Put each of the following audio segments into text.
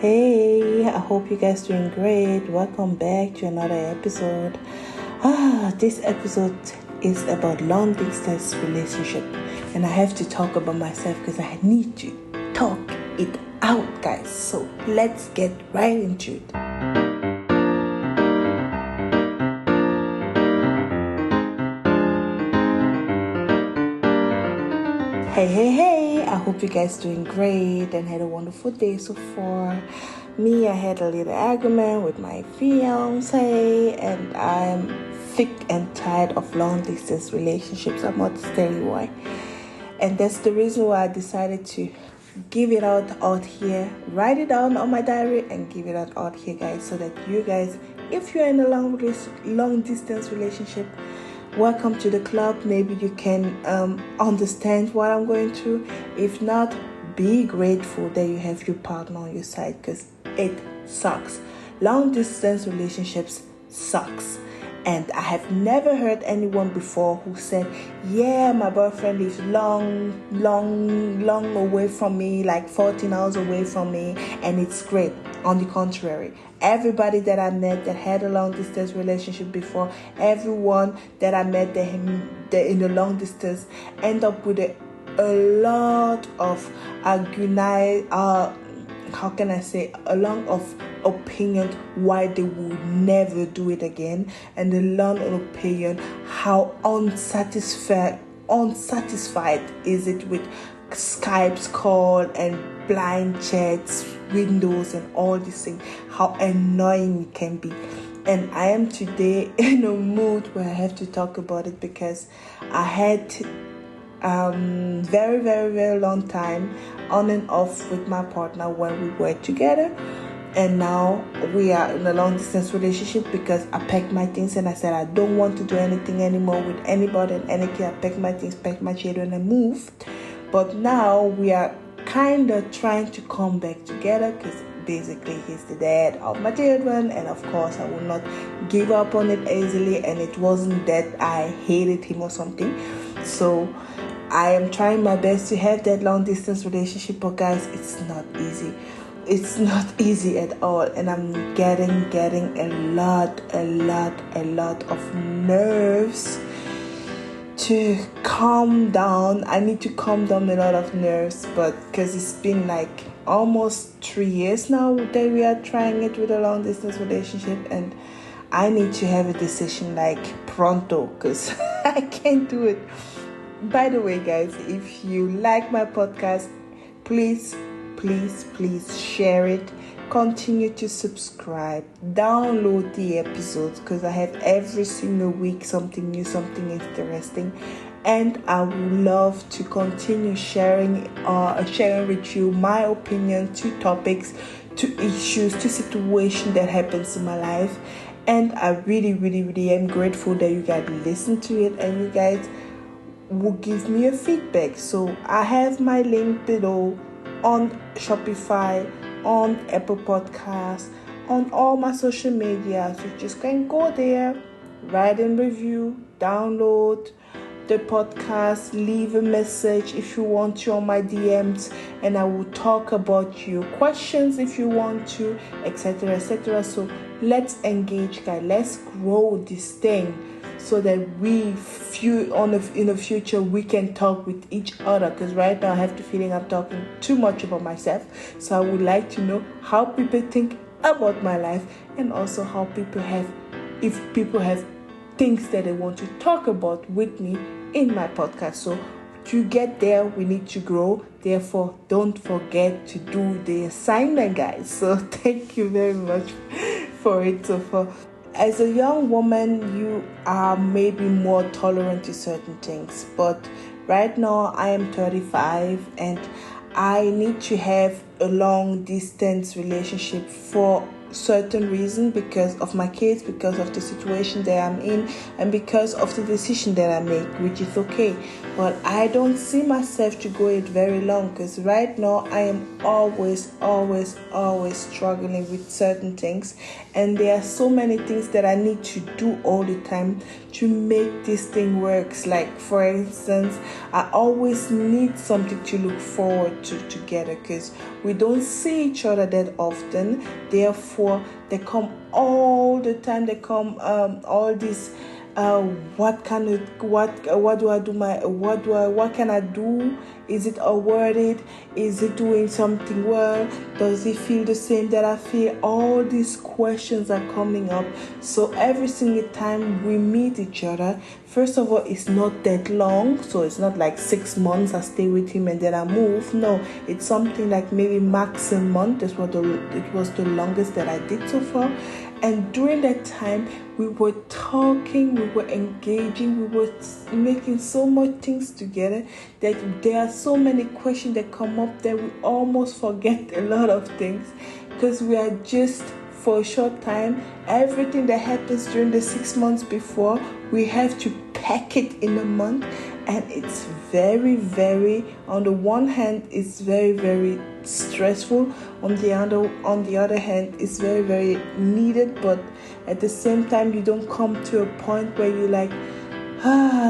Hey, I hope you guys doing great. Welcome back to another episode. This episode is about long distance relationship, and I have to talk about myself because I need to talk it out, guys. So let's get right into it. Hey, I hope you guys doing great and had a wonderful day so far. Me, I had a little argument with my fiancé, and I'm thick and tired of long distance relationships. I'm not tell you why. And that's the reason why I decided to give it out here, write it down on my diary and give it out here, guys, so that you guys, if you're in a long distance relationship, welcome to the club. Maybe you can understand what I'm going through. If not, be grateful that you have your partner on your side, because it sucks. Long distance relationships sucks. And I have never heard anyone before who said, yeah, my boyfriend lives long away from me, like 14 hours away from me, and it's great. On the contrary, everybody that I met that had a long distance relationship before, everyone that I met that in the long distance end up with a lot of a lot of opinion why they would never do it again, and a lot of opinion how unsatisfied is it with Skype's call and blind chats, windows, and all these things, how annoying it can be. And I am today in a mood where I have to talk about it, because I had very, very, very long time on and off with my partner when we were together. And now we are in a long distance relationship because I packed my things and I said I don't want to do anything anymore with anybody and anything. I packed my things, packed my children, and moved. But now we are kind of trying to come back together, because basically he's the dad of my children, and of course I will not give up on it easily. And it wasn't that I hated him or something. So I am trying my best to have that long distance relationship, but guys, it's not easy. It's not easy at all, and I'm getting a lot of nerves to calm down. I need to calm down a lot of nerves, but because it's been like almost 3 years now that we are trying it with a long distance relationship, and I need to have a decision like pronto, because I can't do it. By the way, guys, if you like my podcast, please share it. Continue to subscribe. Download the episodes, because I have every single week something new, something interesting. And I would love to continue sharing with you my opinion to topics, to issues, to situations that happens in my life. And I really am grateful that you guys listen to it and you guys will give me a feedback. So I have my link below on Shopify, on Apple Podcasts, on all my social media. So you just can go there, write a review, download the podcast, leave a message if you want to on my DMs, and I will talk about your questions if you want to, etc. So let's engage, guys. Let's grow this thing, so that in the future we can talk with each other. Because right now I have the feeling I'm talking too much about myself. So I would like to know how people think about my life, and also how if people have things that they want to talk about with me in my podcast. So to get there, we need to grow. Therefore, don't forget to do the assignment, guys. So thank you very much for it so far. As a young woman, you are maybe more tolerant to certain things. But right now, I am 35 and I need to have a long distance relationship for certain reason, because of my kids, because of the situation that I'm in, and because of the decision that I make, which is okay. But I don't see myself to go it very long, because right now I am always struggling with certain things, and there are so many things that I need to do all the time to make this thing works. Like, for instance, I always need something to look forward to together, because We don't see each other that often. Therefore, they come all the time. They come all these. What can I do? Is it worth it? Is it doing something well? Does it feel the same that I feel? All these questions are coming up. So every single time we meet each other, first of all, it's not that long. So it's not like 6 months I stay with him and then I move. No, it's something like maybe max a month. It was the longest that I did so far. And during that time, we were talking, we were engaging, we were making so much things together that there are so many questions that come up that we almost forget a lot of things because we are just for a short time. Everything that happens during the 6 months before, we have to pack it in a month. And it's very, very, on the one hand, it's very, very stressful. On the other hand, it's very, very needed. But at the same time, you don't come to a point where you're like,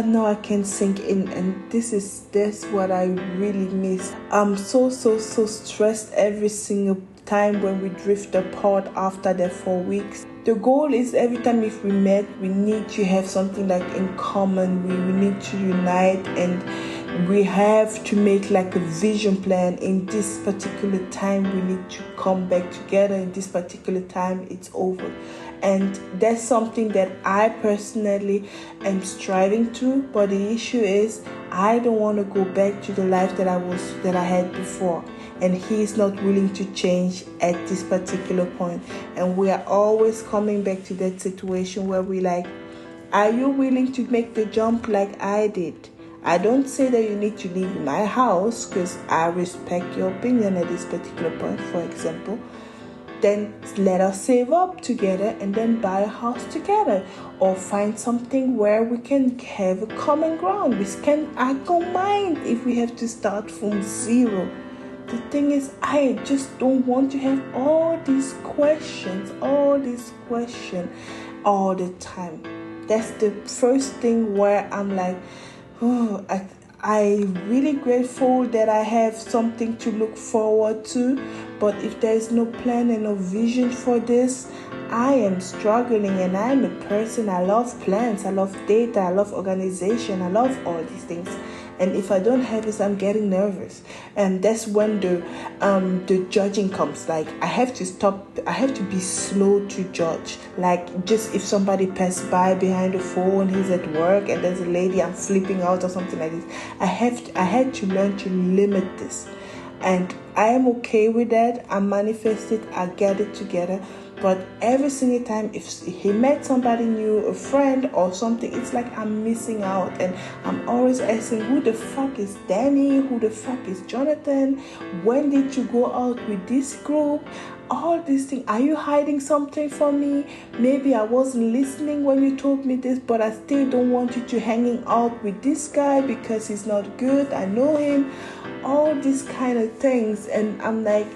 no, I can't sink in. And that's what I really miss. I'm so stressed every single time when we drift apart after the 4 weeks. The goal is every time if we met, we need to have something like in common. We need to unite and we have to make like a vision plan. In this particular time, we need to come back together. In this particular time, it's over. And that's something that I personally am striving to. But the issue is I don't want to go back to the life that I had before. And he is not willing to change at this particular point. And we are always coming back to that situation where we like, are you willing to make the jump like I did? I don't say that you need to leave my house because I respect your opinion at this particular point, for example. Then let us save up together and then buy a house together or find something where we can have a common ground. I don't mind if we have to start from zero. The thing is, I just don't want to have all these questions all the time. That's the first thing where I'm like, oh, I'm really grateful that I have something to look forward to. But if there is no plan and no vision for this, I am struggling. And I'm a person, I love plans, I love data, I love organization, I love all these things. And if I don't have this, I'm getting nervous. And that's when the judging comes. Like, I have to be slow to judge. Like, just if somebody passed by behind the phone, he's at work, and there's a lady, I'm flipping out or something like this. I had to learn to limit this. And I am okay with that. I manifest it, I get it together. But every single time, if he met somebody new, a friend or something, it's like I'm missing out. And I'm always asking, who the fuck is Danny? Who the fuck is Jonathan? When did you go out with this group? All these things. Are you hiding something from me? Maybe I wasn't listening when you told me this, but I still don't want you to hanging out with this guy because he's not good. I know him. All these kind of things. And I'm like,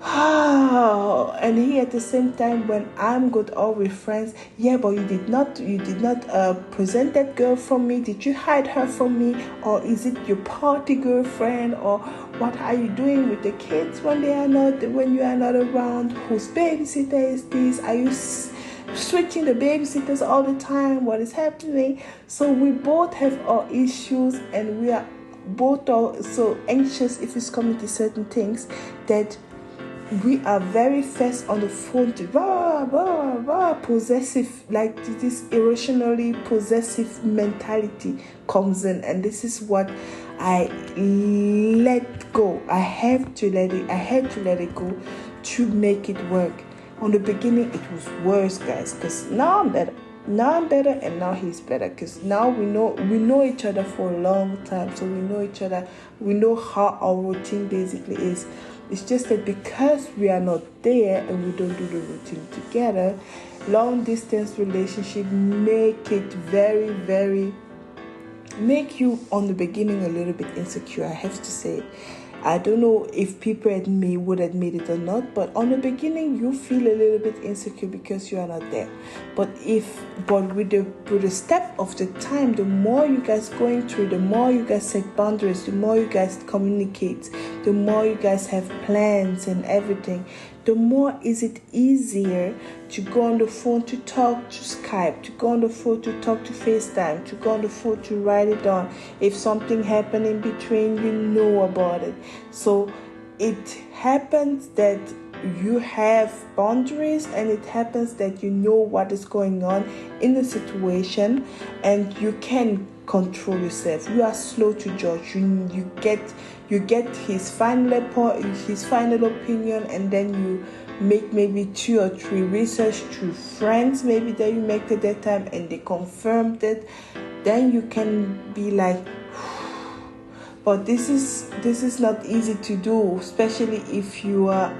and he at the same time, when I'm good all with friends, yeah, but you did not present that girl from me. Did you hide her from me? Or is it your party girlfriend? Or what are you doing with the kids when you are not around? Whose babysitter is this? Are you switching the babysitters all the time? What is happening? So we both have our issues, and we are both so anxious if it's coming to certain things that we are very fast on the phone to possessive, like this irrationally possessive mentality comes in. And this is what I let go. I had to let it go to make it work. On the beginning, it was worse, guys, because now I'm better. And now he's better, because now we know each other for a long time. So we know each other. We know how our routine basically is. It's just that because we are not there and we don't do the routine together, long distance relationship make you on the beginning a little bit insecure. I have to say it. I don't know if people would admit it or not, but on the beginning you feel a little bit insecure because you are not there. But with the step of the time, the more you guys going through, the more you guys set boundaries, the more you guys communicate, the more you guys have plans and everything, the more is it easier to go on the phone to talk to Skype, to go on the phone to talk to FaceTime, to go on the phone to write it down. If something happened in between, you know about it. So it happens that you have boundaries, and it happens that you know what is going on in the situation, and you can control yourself. You are slow to judge. You get his final opinion, and then you make maybe 2 or 3 research through friends maybe that you make at that time, and they confirmed it. Then you can be like, but this is not easy to do, especially if you are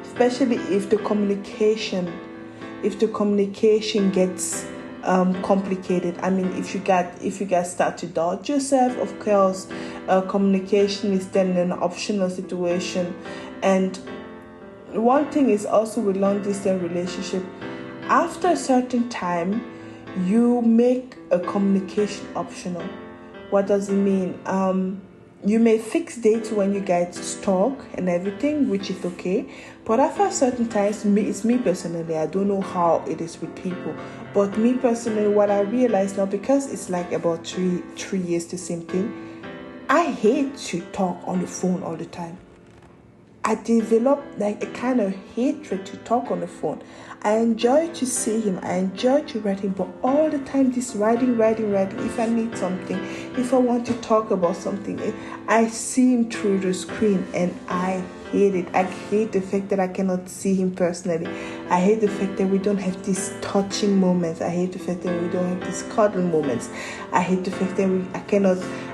especially if the communication gets complicated. I mean, if you guys start to doubt yourself, of course, communication is then an optional situation. And one thing is also with long distance relationship, after a certain time, you make a communication optional. What does it mean? You may fix dates when you guys talk and everything, which is okay. But after certain times, it's me personally, I don't know how it is with people. But me personally, what I realize now, because it's like about 3 years the same thing, I hate to talk on the phone all the time. I developed like a kind of hatred to talk on the phone. I enjoy to see him. I enjoy to write him. But all the time, this writing. If I need something, if I want to talk about something, I see him through the screen, and I hate it. I hate the fact that I cannot see him personally. I hate the fact that we don't have these touching moments. I hate the fact that we don't have these cuddle moments. I hate the fact that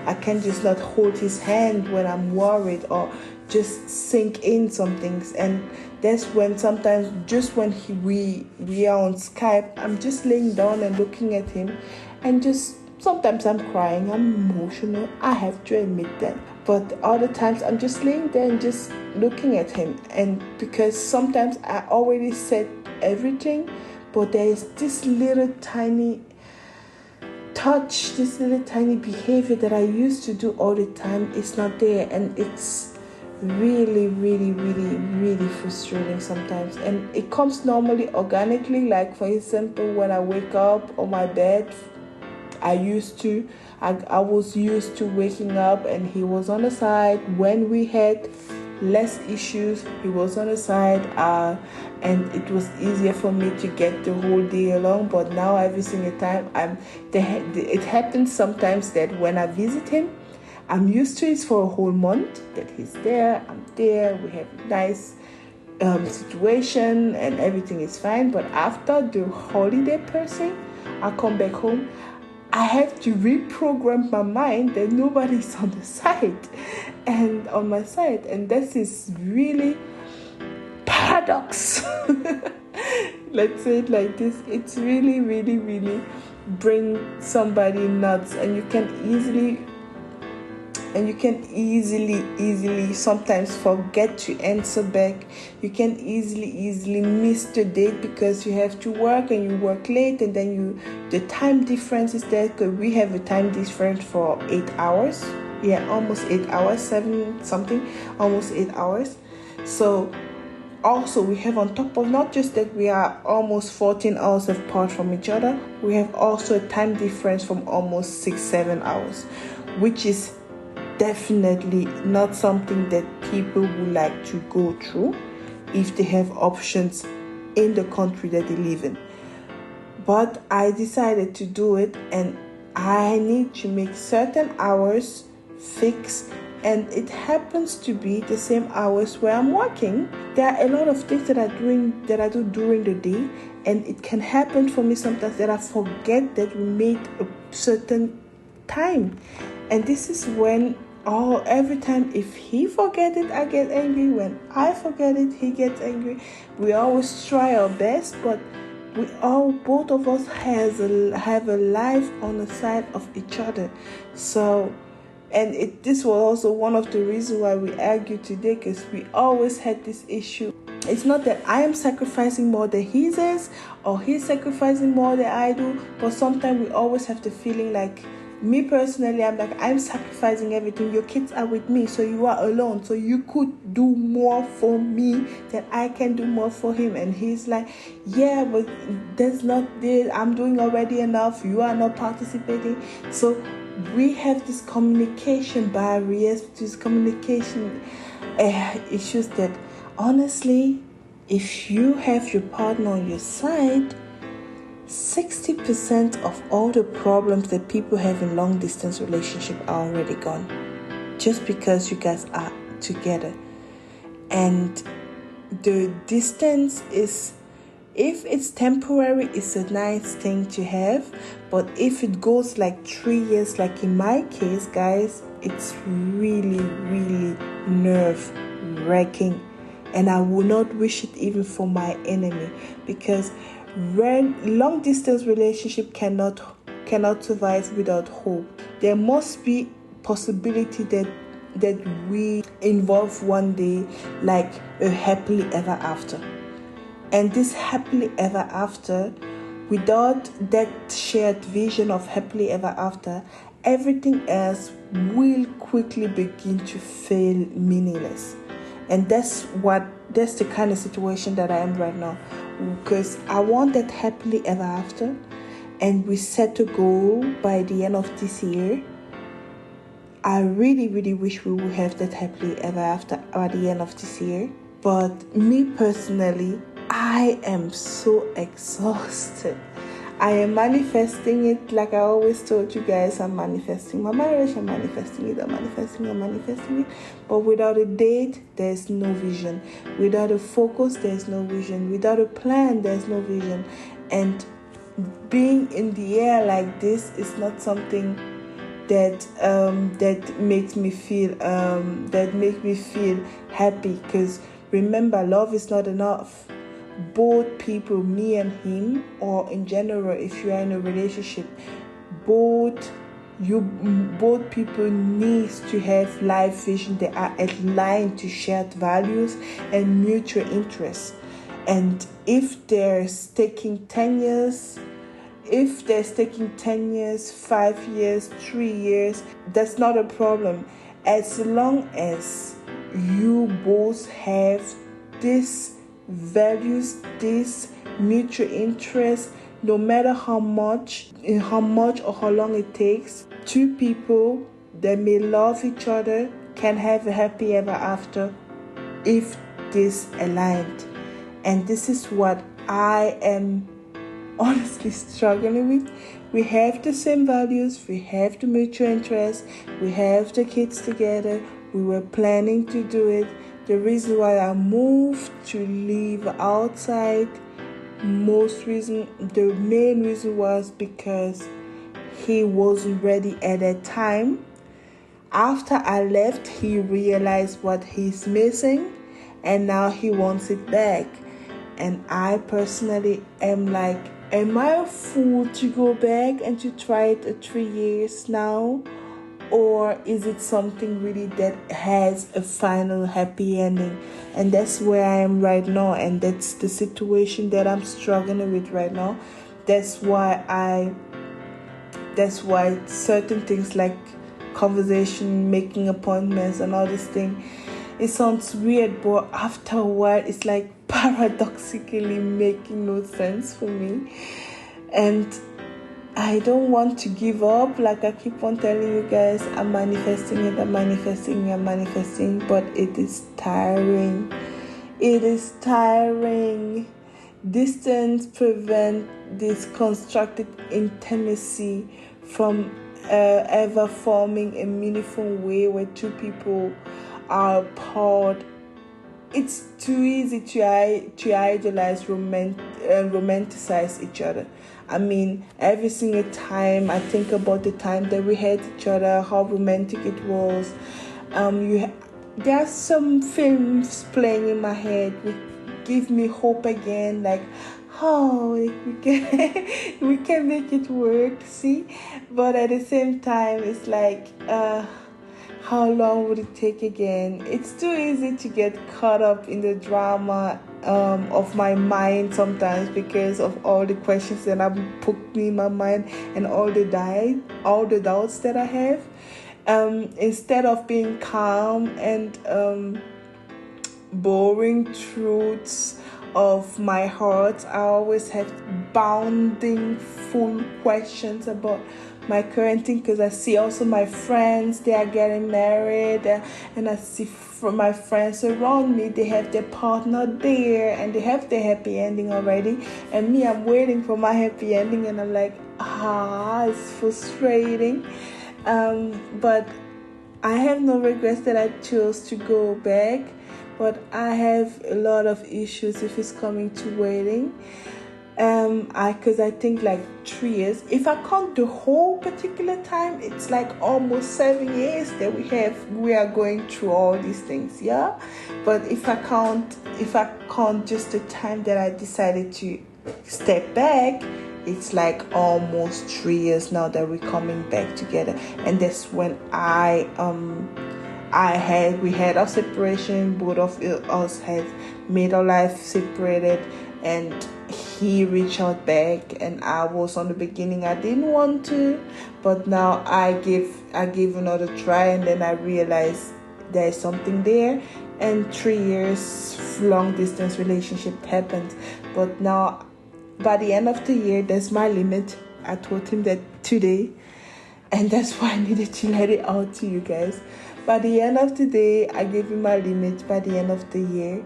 I can just not hold his hand when I'm worried, or just sink in some things. And that's when sometimes, just when we are on Skype, I'm just laying down and looking at him, and just sometimes I'm crying, I'm emotional, I have to admit that. But other times I'm just laying there and just looking at him. And because sometimes I already said everything, but there is this little tiny touch, this little tiny behavior that I used to do all the time, it's not there. And it's really frustrating sometimes. And it comes normally organically, like for example, when I wake up on my bed, I was used to waking up and he was on the side. When we had less issues, he was on the side, and it was easier for me to get the whole day along. But now every single time it happens sometimes that when I visit him, I'm used to it for a whole month, that he's there, I'm there, we have a nice situation and everything is fine. But after the holiday person, I come back home, I have to reprogram my mind that nobody's on the side and on my side. And this is really paradox. Let's say it like this. It's really bring somebody nuts, and you can easily sometimes forget to answer back. You can easily miss the date because you have to work and you work late, and then the time difference is there, because we have a time difference for 8 hours. Yeah, almost 8 hours, 7 something, almost 8 hours. So also we have, on top of not just that we are almost 14 hours apart from each other, we have also a time difference from almost 6-7 hours, which is definitely not something that people would like to go through if they have options in the country that they live in. But I decided to do it, and I need to make certain hours fixed, and it happens to be the same hours where I'm working. There are a lot of things that I do during the day, and it can happen for me sometimes that I forget that we made a certain time. And this is when every time, if he forget it, I get angry. When I forget it, he gets angry. We always try our best, but both of us have a life on the side of each other. So, and this was also one of the reasons why we argued today, because we always had this issue. It's not that I am sacrificing more than he is, or he's sacrificing more than I do, but sometimes we always have the feeling like Me personally, I'm like, I'm sacrificing everything. Your kids are with me, so you are alone. So you could do more for me than I can do more for him. And he's like, yeah, but that's not this. I'm doing already enough. You are not participating. So we have this communication barriers, this communication issues that honestly, if you have your partner on your side, 60% of all the problems that people have in long distance relationship are already gone, just because you guys are together. And the distance is, if it's temporary, it's a nice thing to have, but if it goes like 3 years, like in my case, guys, it's really, really nerve wracking, and I will not wish it even for my enemy, because when long distance relationship cannot survive without hope. There must be possibility that we involve one day, like a happily ever after. And this happily ever after, without that shared vision of happily ever after, everything else will quickly begin to feel meaningless. And that's the kind of situation that I am right now, because I want that happily ever after, and we set a goal by the end of this year. I really, really wish we would have that happily ever after by the end of this year. But me personally, I am so exhausted. I am manifesting it, like I always told you guys. I'm manifesting my marriage, I'm manifesting it. But without a date, there's no vision. Without a focus, there's no vision. Without a plan, there's no vision. And being in the air like this is not something that makes me feel happy. Because remember, love is not enough. Both people, me and him, or in general, if you are in a relationship, both people need to have life vision. They are aligned to shared values and mutual interests. And if there's taking 10 years, 5 years, 3 years, that's not a problem. As long as you both have this values, this mutual interest, no matter how much or how long it takes, two people that may love each other can have a happy ever after if this aligned. And this is what I am honestly struggling with. We have the same values, we have the mutual interest, we have the kids together, we were planning to do it. The reason why I moved to live outside, the main reason was because he wasn't ready at that time. After I left, he realized what he's missing, and now he wants it back. And I personally am like, am I a fool to go back and to try it at 3 years now? Or is it something really that has a final happy ending? And that's where I am right now. And that's the situation that I'm struggling with right now. That's why certain things like conversation, making appointments and all this thing, it sounds weird, but after a while, it's like paradoxically making no sense for me. And I don't want to give up. Like I keep on telling you guys, I'm manifesting, but it is tiring. Distance prevents this constructed intimacy from ever forming a meaningful way where two people are apart. It's too easy to idolize, romanticize each other. I mean, every single time I think about the time that we had each other, how romantic it was. There are some films playing in my head which give me hope again, like, oh, we can make it work, see? But at the same time, it's like, how long would it take again? It's too easy to get caught up in the drama of my mind sometimes because of all the questions that have put me in my mind and all the doubts that I have. Instead of being calm and boring truths of my heart, I always have bounding full questions about my current thing, because I see also my friends, they are getting married, and I see from my friends around me, they have their partner there and they have their happy ending already, and me, I'm waiting for my happy ending, and I'm like, it's frustrating. But I have no regrets that I chose to go back, but I have a lot of issues if it's coming to waiting. Because I think like 3 years, if I count the whole particular time, it's like almost 7 years that we are going through all these things, yeah. But if I count just the time that I decided to step back, it's like almost 3 years now that we're coming back together. And that's when we had our separation. Both of us had made our life separated, and he reached out back, and I was on the beginning, I didn't want to, but now I give another try, and then I realized there's something there, and 3 years long distance relationship happened. But now by the end of the year, that's my limit. I told him that today, and that's why I needed to let it out to you guys. By the end of the day, I gave him my limit by the end of the year,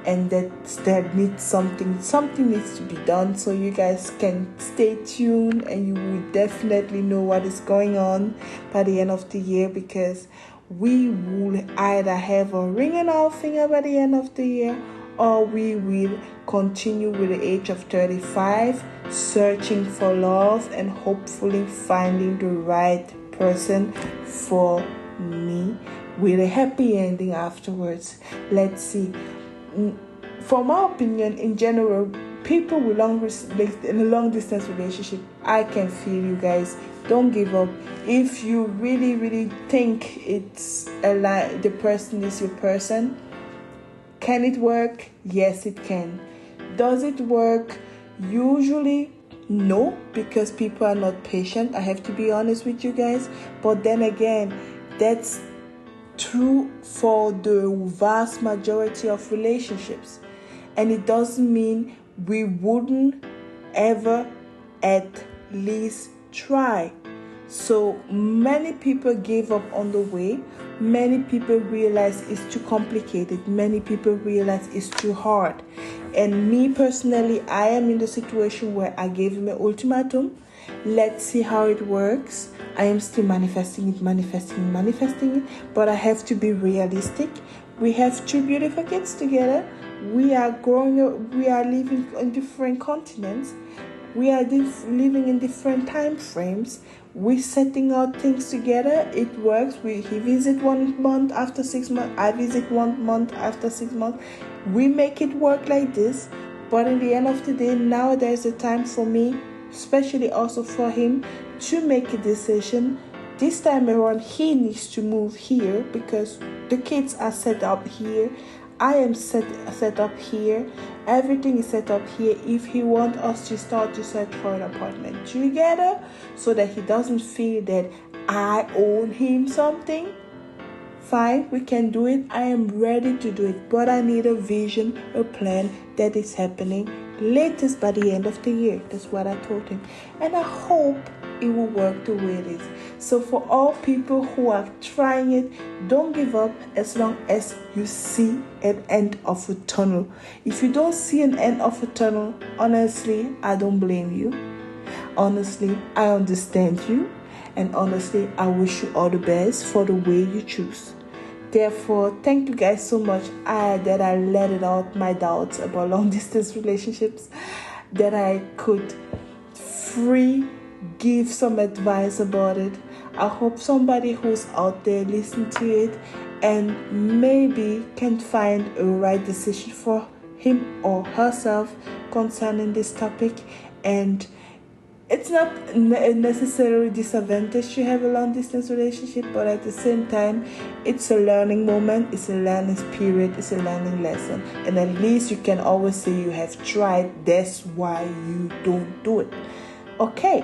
and that needs something needs to be done. So you guys can stay tuned, and you will definitely know what is going on by the end of the year, because we will either have a ring in our finger by the end of the year, or we will continue with the age of 35, searching for love and hopefully finding the right person for me with a happy ending afterwards. Let's see. From my opinion, in general, people with in a long distance relationship, I can feel you guys. Don't give up. If you really, really think it's the person is your person, can it work? Yes, it can. Does it work? Usually, no, because people are not patient. I have to be honest with you guys. But then again, that's true for the vast majority of relationships. And it doesn't mean we wouldn't ever at least try. So many people gave up on the way. Many people realize it's too complicated. Many people realize it's too hard. And me personally, I am in the situation where I gave him an ultimatum. Let's see how it works. I am still manifesting it, but I have to be realistic. We have 2 beautiful kids together. We are growing up. We are living on different continents. We are living in different time frames. We're setting out things together. It works. He visits 1 month after 6 months. I visit 1 month after 6 months. We make it work like this. But in the end of the day, now there's a time for me, especially also for him, to make a decision. This time around, he needs to move here because the kids are set up here. I am set up here. Everything is set up here. If he wants us to start to search for an apartment together so that he doesn't feel that I own him something, fine, we can do it. I am ready to do it. But I need a vision, a plan that is happening latest by the end of the year. That's what I told him. And I hope it will work the way it is. So for all people who are trying it, don't give up as long as you see an end of a tunnel. If you don't see an end of a tunnel, honestly, I don't blame you. Honestly, I understand you. And honestly, I wish you all the best for the way you choose. Therefore, thank you guys so much that I let it out, my doubts about long distance relationships, that I could give some advice about it. I hope somebody who's out there listen to it and maybe can find a right decision for him or herself concerning this topic, and it's not a necessarily disadvantage to have a long distance relationship, but at the same time, it's a learning moment, it's a learning period, it's a learning lesson. And at least you can always say you have tried, that's why you don't do it. Okay,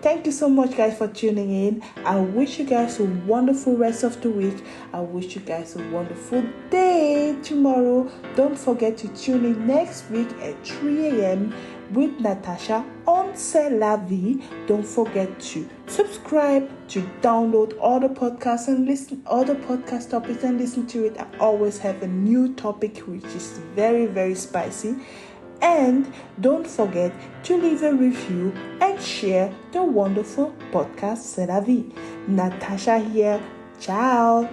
thank you so much, guys, for tuning in. I wish you guys a wonderful rest of the week. I wish you guys a wonderful day tomorrow. Don't forget to tune in next week at 3 a.m. with Natasha on C'est La Vie. Don't forget to subscribe, to download all the podcasts and listen all the podcast topics and listen to it. I always have a new topic which is very, very spicy. And don't forget to leave a review and share the wonderful podcast C'est La Vie. Natasha here. Ciao.